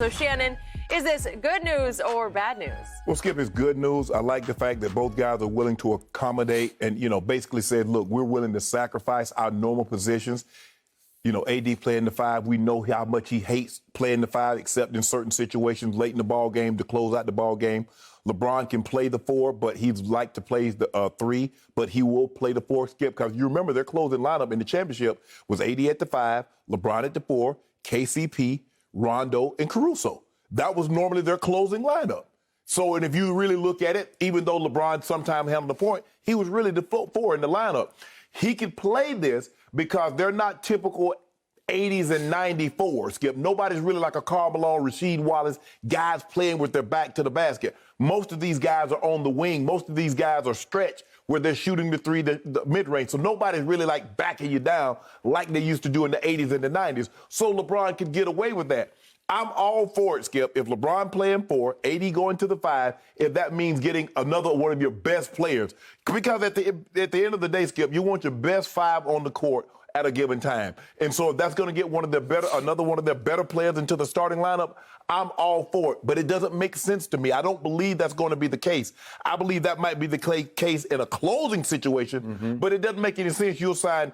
So, Shannon, is this good news or bad news? Well, Skip, it's good news. I like the fact that both guys are willing to accommodate and, basically said, look, we're willing to sacrifice our normal positions. AD playing the five. We know how much he hates playing the five, except in certain situations late in the ball game to close out the ball game. LeBron can play the four, but he'd like to play the three, but he will play the four, Skip, because you remember their closing lineup in the championship was AD at the five, LeBron at the four, KCP, Rondo, and Caruso. That was normally their closing lineup. So, and if you really look at it, even though LeBron sometimes handled the point, he was really the four in the lineup. He could play this because they're not typical 80s and 94, Skip. Nobody's really like a Karl Malone, Rasheed Wallace, guys playing with their back to the basket. Most of these guys are on the wing. Most of these guys are stretched where they're shooting the three, the mid-range. So nobody's really like backing you down like they used to do in the 80s and the 90s. So LeBron could get away with that. I'm all for it, Skip. If LeBron playing four, AD going to the five, if that means getting another one of your best players. Because at the end of the day, Skip, you want your best five on the court at a given time. And so if that's going to get another one of their better players into the starting lineup, I'm all for it. But it doesn't make sense to me. I don't believe that's going to be the case. I believe that might be the case in a closing situation, but it doesn't make any sense. You'll sign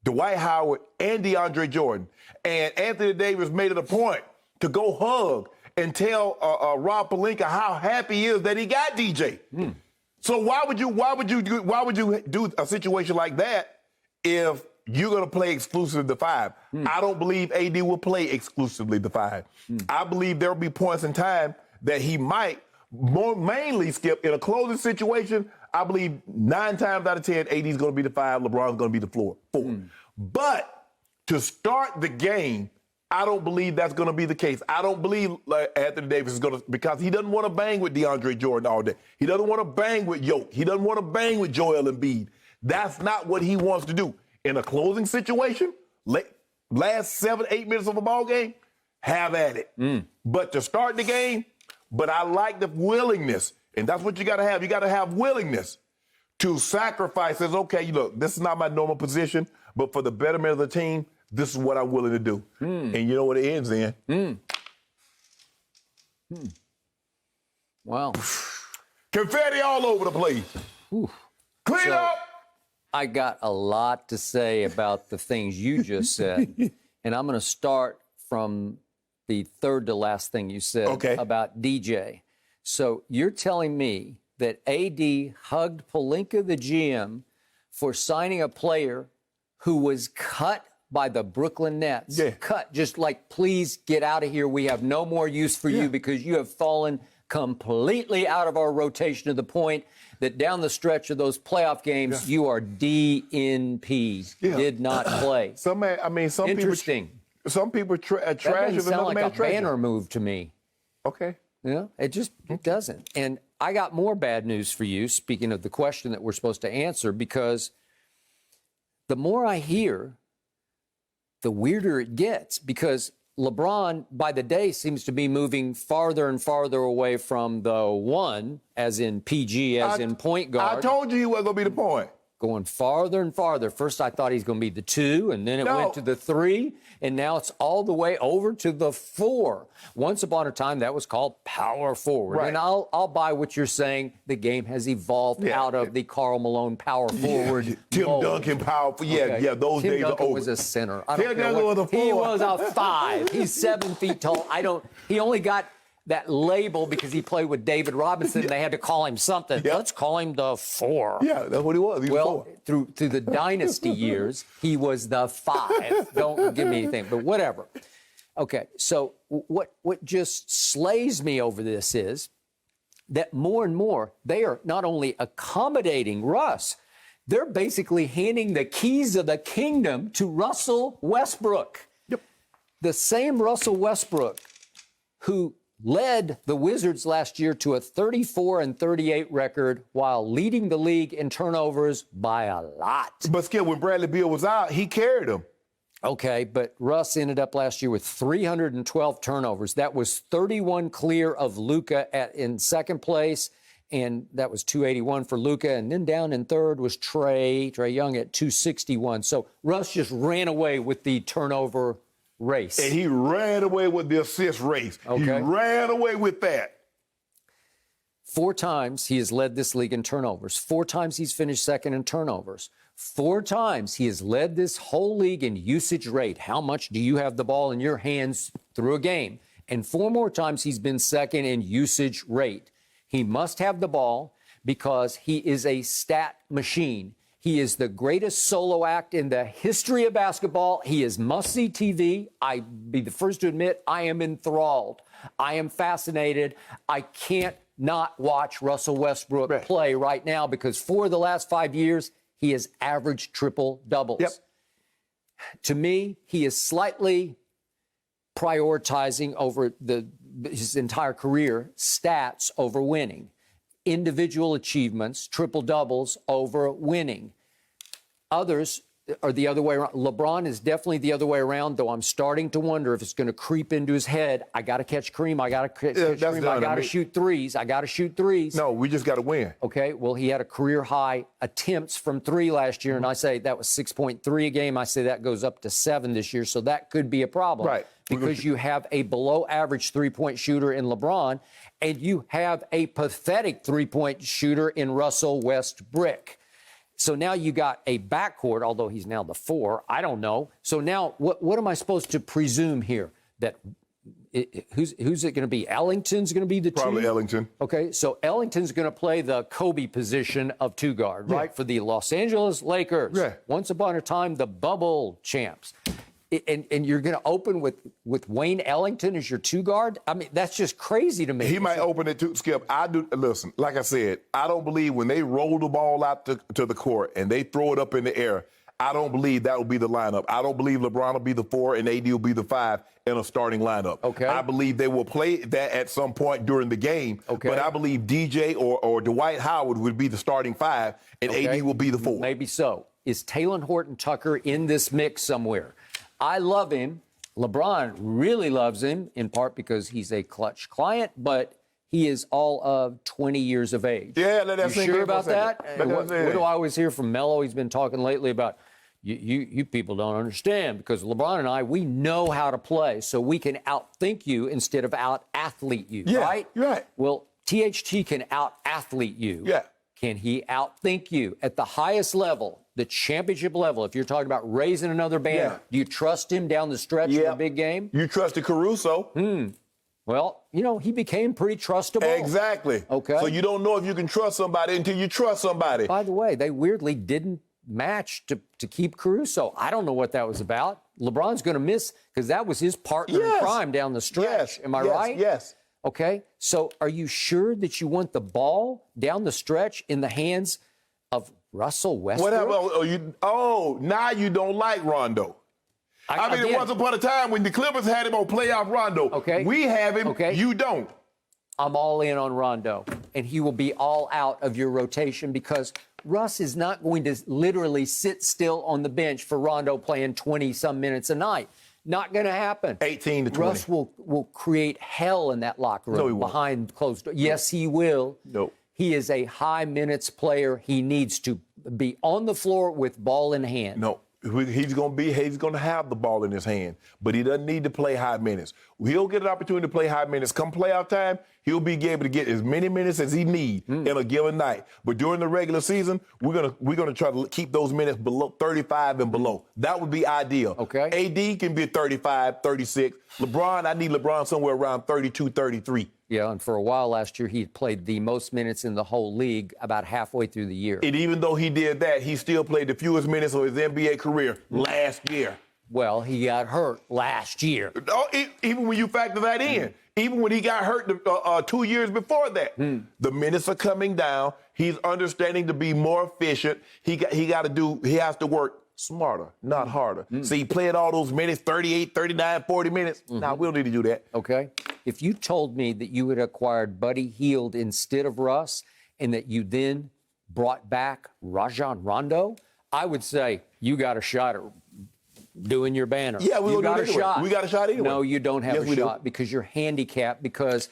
Dwight Howard and DeAndre Jordan. And Anthony Davis made it a point to go hug and tell Rob Pelinka how happy he is that he got DJ. So why would you do a situation like that if you're going to play exclusively the five? I don't believe AD will play exclusively the five. I believe there will be points in time that he might, mainly, Skip, in a closing situation, I believe 9 times out of 10, AD is going to be the five, LeBron's going to be the four. But to start the game, I don't believe that's going to be the case. I don't believe Anthony Davis is going to, because he doesn't want to bang with DeAndre Jordan all day. He doesn't want to bang with Yoke. He doesn't want to bang with Joel Embiid. That's not what he wants to do. In a closing situation, last 7, 8 minutes of a ball game, have at it. But to start the game, but I like the willingness, and that's what you got to have. You got to have willingness to sacrifice. As okay, look, this is not my normal position, but for the betterment of the team, this is what I'm willing to do. And you know what it ends in? Wow. Confetti all over the place. Clean up. I got a lot to say about the things you just said. And I'm going to start from the third to last thing you said about DJ. So you're telling me that AD hugged Pelinka, the GM, for signing a player who was cut by the Brooklyn Nets. Cut, just like, please get out of here. We have no more use for you because you have fallen completely out of our rotation to the point that down the stretch of those playoff games, you are DNP. Did not play. Some Interesting. Some people trash that doesn't sound like a banner move to me. Okay. Yeah, it doesn't. And I got more bad news for you, speaking of the question that we're supposed to answer, because the more I hear, the weirder it gets, because LeBron, by the day, seems to be moving farther and farther away from the one, as in PG, as in point guard. I told you he wasn't going to be the point. Going farther and farther. First, I thought he's going to be the 2, and then it went to the 3, and now it's all the way over to the 4. Once upon a time, that was called power forward. And I'll buy what you're saying. The game has evolved out of the Karl Malone power forward. Tim mold. Duncan power. Those Tim days Duncan are over. was a center. Tim Duncan was a 4. He was a 5. He's 7 feet tall. He only got that label because he played with David Robinson. And they had to call him something. Let's call him the 4. Yeah, that's what he was. He was 4. Through the dynasty years, he was the 5. Don't give me anything, but whatever. Okay, so what just slays me over this is that more and more they are not only accommodating Russ, they're basically handing the keys of the kingdom to Russell Westbrook. The same Russell Westbrook who led the Wizards last year to a 34-38 record while leading the league in turnovers by a lot. But Skip, when Bradley Beal was out, he carried him. Okay, but Russ ended up last year with 312 turnovers. That was 31 clear of Luka in second place, and that was 281 for Luka. And then down in third was Trae Young at 261. So Russ just ran away with the turnover race. And he ran away with the assist race. Okay. He ran away with that. 4 times he has led this league in turnovers. 4 times he's finished second in turnovers. 4 times he has led this whole league in usage rate. How much do you have the ball in your hands through a game? And 4 more times he's been second in usage rate. He must have the ball because he is a stat machine. He is the greatest solo act in the history of basketball. He is must-see TV. I'd be the first to admit I am enthralled. I am fascinated. I can't not watch Russell Westbrook play right now because for the last 5 years, he has averaged triple doubles. Yep. To me, he is slightly prioritizing over his entire career stats over winning, individual achievements, triple doubles over winning. Others are the other way around. LeBron is definitely the other way around, though I'm starting to wonder if it's going to creep into his head. I got to catch Kareem. I got to catch Kareem. I got to shoot threes. I got to shoot threes. No, we just got to win. Okay, well, he had a career high attempts from 3 last year, and I say that was 6.3 a game. I say that goes up to 7 this year, so that could be a problem. Right. Because you have a below-average three-point shooter in LeBron, and you have a pathetic three-point shooter in Russell Westbrook. So now you got a backcourt, although he's now the 4. I don't know. So now what am I supposed to presume here? That who's it going to be? Ellington's going to be the 2? Probably Ellington. Okay, so Ellington's going to play the Kobe position of 2 guard, right? For the Los Angeles Lakers. Yeah. Once upon a time, the bubble champs. And you're going to open with Wayne Ellington as your 2 guard? I mean, that's just crazy to me. He might open it too, Skip. Listen, like I said, I don't believe when they roll the ball out to the court and they throw it up in the air, I don't believe that will be the lineup. I don't believe LeBron will be the 4 and AD will be the 5 in a starting lineup. Okay. I believe they will play that at some point during the game. Okay. But I believe DJ or Dwight Howard would be the starting 5 and AD will be the 4. Maybe so. Is Talen Horton-Tucker in this mix somewhere? I love him. LeBron really loves him, in part because he's a clutch client, but he is all of 20 years of age. Yeah, let that You sure about that? What do I always hear from Melo? He's been talking lately about, you people don't understand, because LeBron and I, we know how to play, so we can outthink you instead of out-athlete you, right? You're right. Well, THT can out-athlete you. Yeah. Can he outthink you at the highest level, the championship level? If you're talking about raising another banner, do you trust him down the stretch in a big game? You trusted Caruso. Well, he became pretty trustable. Exactly. Okay. So you don't know if you can trust somebody until you trust somebody. By the way, they weirdly didn't match to keep Caruso. I don't know what that was about. LeBron's going to miss because that was his partner in crime down the stretch. Yes. Am I right? Yes. Okay, so are you sure that you want the ball down the stretch in the hands of Russell Westbrook? Now you don't like Rondo. I mean, it was upon a time when the Clippers had him on playoff Rondo. Okay. We have him. Okay. You don't. I'm all in on Rondo, and he will be all out of your rotation because Russ is not going to literally sit still on the bench for Rondo playing 20-some minutes a night. Not going to happen. 18 to 20. Russ will create hell in that locker room. No, he won't. Behind closed doors. Yes, he will. No. He is a high minutes player. He needs to be on the floor with ball in hand. No. He's going to have the ball in his hand, but he doesn't need to play high minutes. He'll get an opportunity to play high minutes. Come playoff time, he'll be able to get as many minutes as he needs in a given night. But during the regular season, we're gonna try to keep those minutes below 35 and below. That would be ideal. Okay. AD can be 35, 36. I need LeBron somewhere around 32, 33. Yeah, and for a while last year, he played the most minutes in the whole league about halfway through the year. And even though he did that, he still played the fewest minutes of his NBA career last year. Well, he got hurt last year. Even when you factor that in, even when he got hurt 2 years before that, the minutes are coming down. He's understanding to be more efficient. He has to work smarter, not harder. So he played all those minutes, 38, 39, 40 minutes. Now, we don't need to do that. Okay. If you told me that you had acquired Buddy Hield instead of Russ and that you then brought back Rajon Rondo, I would say you got a shot at doing your banner. Yeah, we got a shot. We got a shot anyway. No, you don't have a shot because you're handicapped because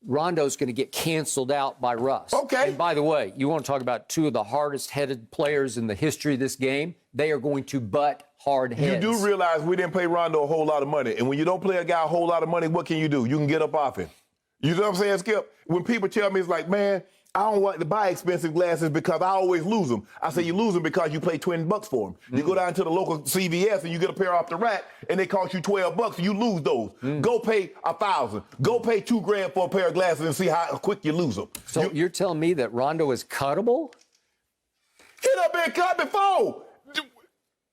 Rondo's going to get canceled out by Russ. Okay. And by the way, you want to talk about 2 of the hardest-headed players in the history of this game? They are going to butt hard heads. You do realize we didn't pay Rondo a whole lot of money. And when you don't play a guy a whole lot of money, what can you do? You can get up off him. You know what I'm saying, Skip? When people tell me, it's like, man, I don't want to buy expensive glasses because I always lose them. I say you lose them because you pay $20 for them. You go down to the local CVS and you get a pair off the rack and they cost you $12 and you lose those. Go pay $1,000. Go pay $2,000 for a pair of glasses and see how quick you lose them. So you're telling me that Rondo is cuttable? He done been cut before.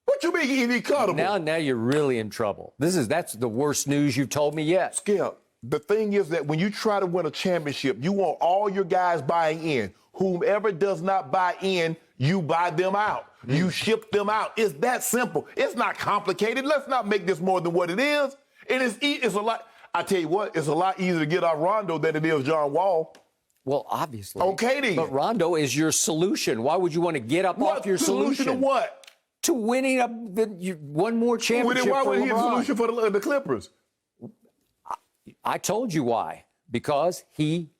What you mean he cuttable? Now you're really in trouble. That's the worst news you've told me yet. Skip. The thing is that when you try to win a championship, you want all your guys buying in. Whomever does not buy in, you buy them out. You ship them out. It's that simple. It's not complicated. Let's not make this more than what it is. It's a lot. I tell you what, it's a lot easier to get out Rondo than it is John Wall. Well, obviously. Okay, then. But Rondo is your solution. Why would you want to get up off your solution? To what? To winning one more championship Why would he have a LeBron. solution for the Clippers? I told you why. Because he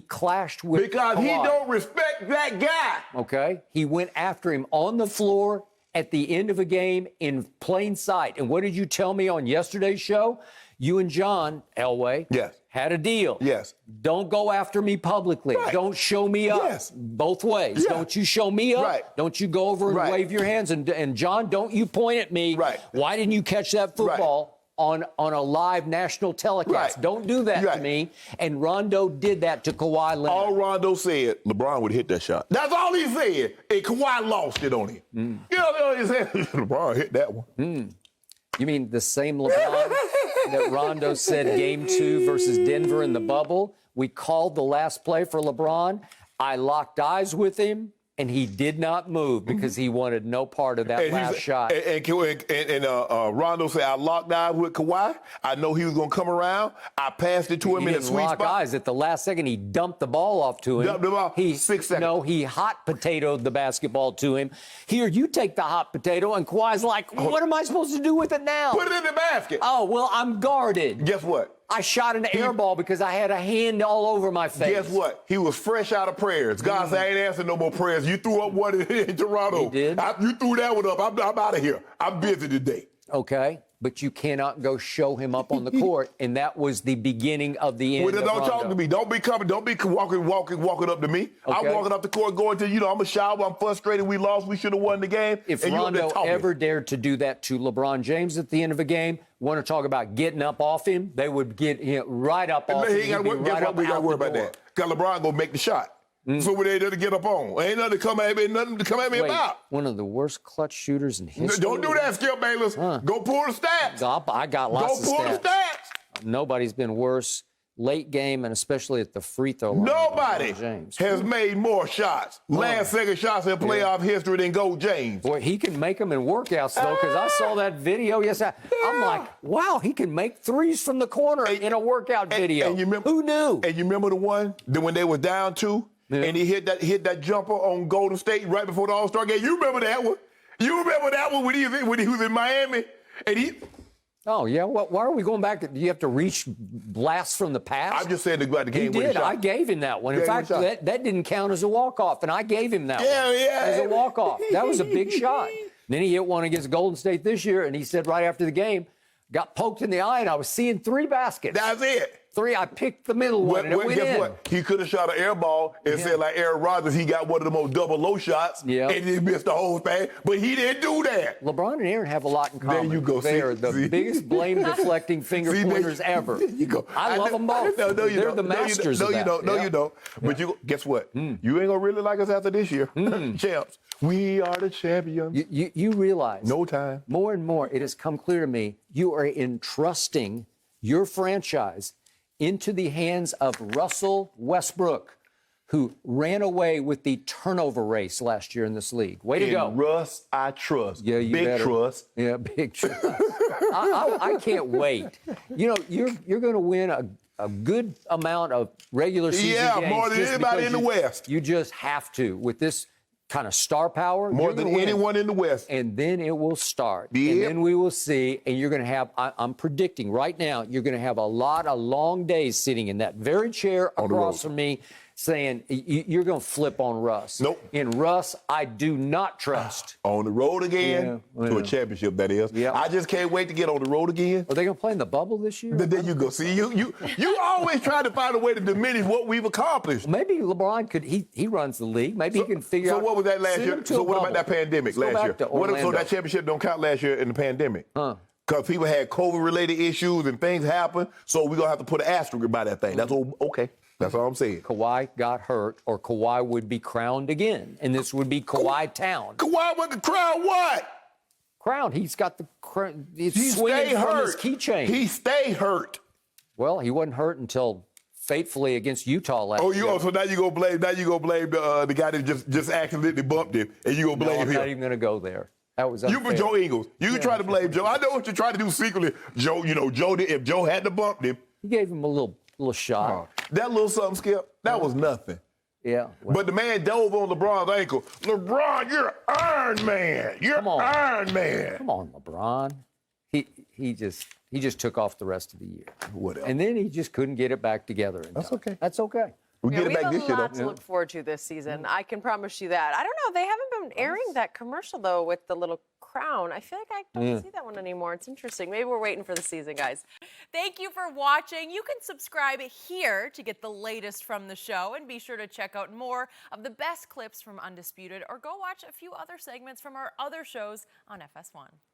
clashed with Because Kawhi. he don't respect that guy. Okay? He went after him on the floor at the end of a game in plain sight. And what did you tell me on yesterday's show? You and John Elway had a deal. Yes. Don't go after me publicly. Right. Don't show me up. Yes. Both ways. Yeah. Don't you show me up. Right. Don't you go over and Right. wave your hands. And John, don't you point at me. Right. Why didn't you catch that football on a live national telecast? Right. Don't do that to me. And Rondo did that to Kawhi Leonard. All Rondo said, LeBron would hit that shot. That's all he said. And Kawhi lost it on him. You know what he said? LeBron hit that one. You mean the same LeBron that Rondo said game 2 versus Denver in the bubble? We called the last play for LeBron. I locked eyes with him, and he did not move because he wanted no part of that last shot. And Rondo said, I locked eyes with Kawhi. I know he was going to come around. I passed it to him in a sweet spot. Lock eyes at the last second. He dumped the ball off to him. Dumped the ball, 6 seconds. No, he hot potatoed the basketball to him. Here, you take the hot potato, and Kawhi's like, what am I supposed to do with it now? Put it in the basket. Oh, well, I'm guarded. Guess what? I shot an air ball because I had a hand all over my face. Guess what? He was fresh out of prayers. God said, I ain't answering no more prayers. You threw up one in Toronto. He did? You threw that one up. I'm out of here. I'm busy today. Okay, but you cannot go show him up on the court, and that was the beginning of the end. Well, don't talk to me. Don't be coming. Don't be walking up to me. Okay. I'm walking up the court going to, I'm a shower. I'm frustrated. We lost. We should have won the game. If and Rondo ever dared to do that to LeBron James at the end of a game, want to talk about getting up off him, they would get him right up off him. Guess what? We got to worry about that. Because LeBron going to make the shot. So we ain't nothing to get up on. Ain't nothing to come at me, about. One of the worst clutch shooters in history. Don't do that, Skip Bayless. Go pull the stats. I got lots of stats. Go pull the stats. Nobody's been worse late game, and especially at the free throw line. Nobody James has made more shots, last second shots in playoff history than Gold James. Boy, he can make them in workouts, though, because I saw that video yesterday. I'm like, wow, he can make threes from the corner in a workout video. And you remember, who knew? And you remember the one when they were down 2, and he hit that jumper on Golden State right before the All-Star game? You remember that one? You remember that one when he was in Miami? And he... Oh, yeah. Well, why are we going back? Do you have to reach blasts from the past? I'm just saying about the game. He did. I gave him that one. In fact, that didn't count as a walk-off, and I gave him that one as a walk-off. That was a big shot. Then he hit one against Golden State this year, and he said right after the game, got poked in the eye, and I was seeing 3 baskets. That's it. 3. I picked the middle one, and it went in. What? He could have shot an air ball and said, like Aaron Rodgers, he got one of the most double low shots, and he missed the whole thing. But he didn't do that. LeBron and Aaron have a lot in common. There you go. They are the biggest blame-deflecting finger pointers ever. There you go. I love them both. No, you They're don't. the masters of that. No, you don't. But guess what? You ain't going to really like us after this year. Champs. We are the champions. You realize. No time. More and more, it has come clear to me, you are entrusting your franchise into the hands of Russell Westbrook, who ran away with the turnover race last year in this league. Way to go. Russ, I trust. Yeah, you big better. Trust. Yeah, big trust. I can't wait. You're going to win a good amount of regular season games. Yeah, more than anybody in the West. You just have to with this kind of star power. More than anyone in the West. And then it will start. Yep. And then we will see, and you're going to have, I'm predicting right now, you're going to have a lot of long days sitting in that very chair across from me, saying you're going to flip on Russ. Nope. In Russ, I do not trust. On the road again to a championship, that is. Yeah. I just can't wait to get on the road again. Are they going to play in the bubble this year? There you go. See, you always try to find a way to diminish what we've accomplished. Maybe LeBron could. He runs the league. Maybe he can figure out. So what was that last year? So what about that pandemic last year? So that championship don't count last year in the pandemic? Because people had COVID-related issues and things happened, so we're going to have to put an asterisk by that thing. That's okay. That's all I'm saying. Kawhi got hurt, or Kawhi would be crowned again, and this would be Kawhi Town. Kawhi wasn't crowned what? Crowned. He's got the crown. He swinging stayed from hurt. his keychain. He stayed hurt. Well, he wasn't hurt until fatefully against Utah last year. So now you gonna blame the guy that just accidentally bumped him, and you gonna blame him. I'm not even gonna go there. That was unfair. You for Joe Ingles. You can try to blame Joe. I know what you're trying to do secretly. Joe, Joe did. If Joe hadn't bumped him, he gave him a little shot. That little something, Skip, that was nothing. Yeah. Well, but the man dove on LeBron's ankle. LeBron, you're Iron Man. You're Iron Man. Come on, LeBron. He just took off the rest of the year. Whatever. And then he just couldn't get it back together. That's okay. That's okay. We get it back this year, though. We have a lot to look forward to this season. I can promise you that. I don't know. They haven't been airing that commercial, though, with the little crown. I feel like I don't see that one anymore. It's interesting. Maybe we're waiting for the season, guys. Thank you for watching. You can subscribe here to get the latest from the show, and be sure to check out more of the best clips from Undisputed, or go watch a few other segments from our other shows on FS1.